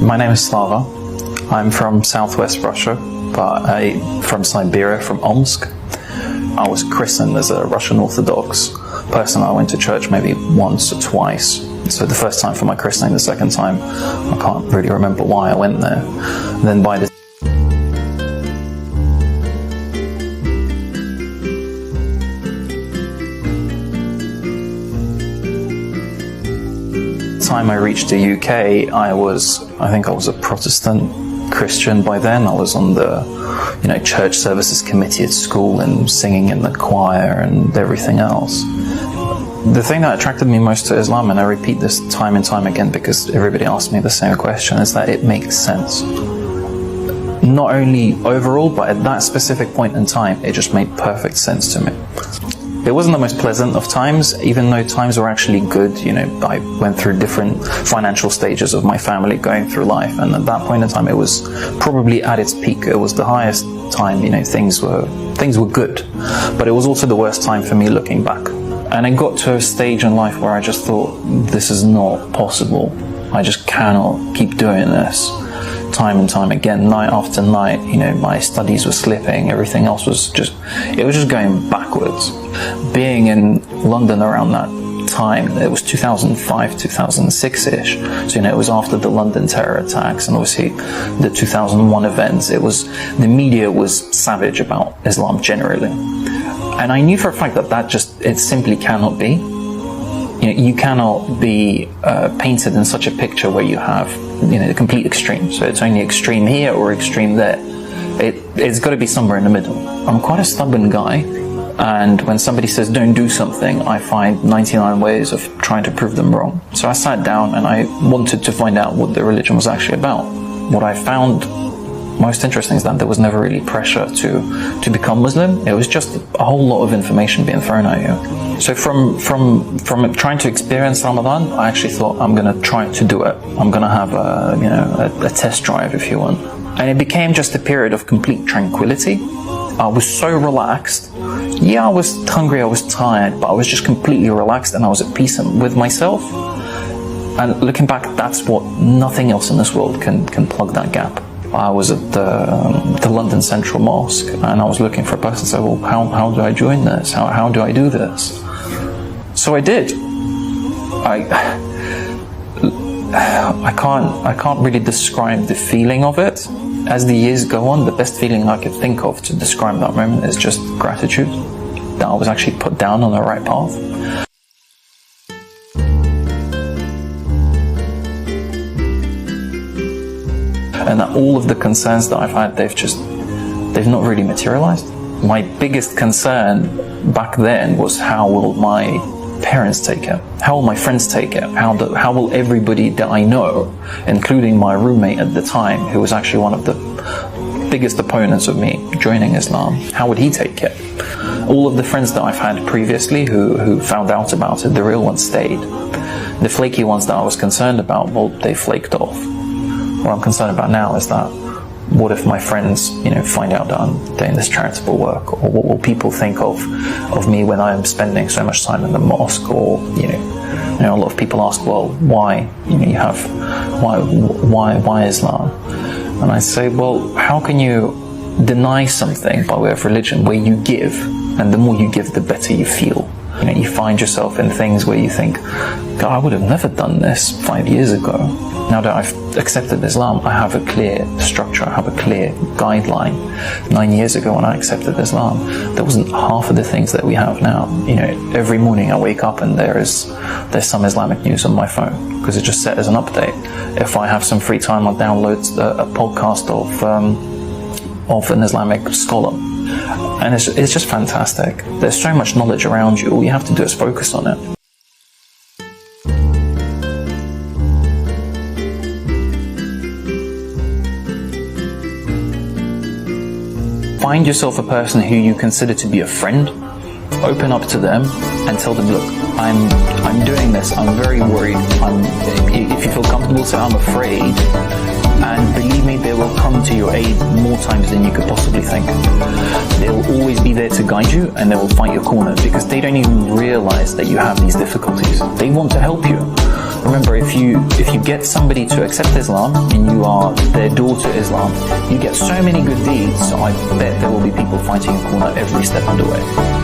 My name is Slava. I'm from southwest Russia, but from Siberia, from Omsk. I was christened as a Russian Orthodox person. I went to church maybe once or twice. So the first time for my christening, the second time, I can't really remember why I went there. And then by the time I reached the UK, I think I was a Protestant Christian by then. I was on the, church services committee at school and singing in the choir and everything else. The thing that attracted me most to Islam, and I repeat this time and time again because everybody asks me the same question, is that it makes sense. Not only overall, but at that specific point in time, it just made perfect sense to me. It wasn't the most pleasant of times, even though times were actually good. I went through different financial stages of my family going through life, and at that point in time, it was probably at its peak. It was the highest time, things were good. But it was also the worst time for me looking back. And I got to a stage in life where I just thought, this is not possible. I just cannot keep doing this. Time and time again, night after night, my studies were slipping, everything else was just going backwards. Being in London around that time, it was 2005, 2006-ish, so it was after the London terror attacks and obviously the 2001 events. The media was savage about Islam generally. And I knew for a fact that it simply cannot be. You cannot be painted in such a picture where you have, the complete extreme. So it's only extreme here or extreme there. It's got to be somewhere in the middle. I'm quite a stubborn guy, and when somebody says don't do something, I find 99 ways of trying to prove them wrong. So I sat down and I wanted to find out what the religion was actually about. What I found most interesting is that there was never really pressure to become Muslim. It was just a whole lot of information being thrown at you. So from trying to experience Ramadan, I actually thought I'm going to try to do it. I'm going to have a test drive, if you want. And it became just a period of complete tranquility. I was so relaxed. Yeah, I was hungry, I was tired, but I was just completely relaxed and I was at peace with myself. And looking back, that's what nothing else in this world can plug that gap. I was at the London Central Mosque and I was looking for a person to say, well, how do I join this? How do I do this? So I did. I can't really describe the feeling of it. As the years go on, the best feeling I could think of to describe that moment is just gratitude that I was actually put down on the right path. And that all of the concerns that I've had, they've not really materialized. My biggest concern back then was, how will my parents take it? How will my friends take it? How will everybody that I know, including my roommate at the time, who was actually one of the biggest opponents of me joining Islam, how would he take it? All of the friends that I've had previously who found out about it, the real ones stayed. The flaky ones that I was concerned about, well, they flaked off. What I'm concerned about now is that, what if my friends, find out that I'm doing this charitable work, or what will people think of me when I'm spending so much time in the mosque? Or a lot of people ask, well, why? Why Islam? And I say, well, how can you deny something by way of religion where you give, and the more you give, the better you feel? You find yourself in things where you think, God, I would have never done this 5 years ago. Now that I've accepted Islam, I have a clear structure, I have a clear guideline. 9 years ago when I accepted Islam, there wasn't half of the things that we have now. Every morning I wake up and there's some Islamic news on my phone, because it's just set as an update. If I have some free time, I'll download a podcast of an Islamic scholar. And it's just fantastic. There's so much knowledge around you. All you have to do is focus on it. Find yourself a person who you consider to be a friend. Open up to them and tell them, look, I'm doing this. I'm very worried. If you feel comfortable, say I'm afraid. And believe me, they will come to your aid more times than you could possibly think. They will always be there to guide you, and they will fight your corner, because they don't even realize that you have these difficulties. They want to help you. Remember, if you get somebody to accept Islam and you are their door to Islam, you get so many good deeds, so I bet there will be people fighting your corner every step of the way.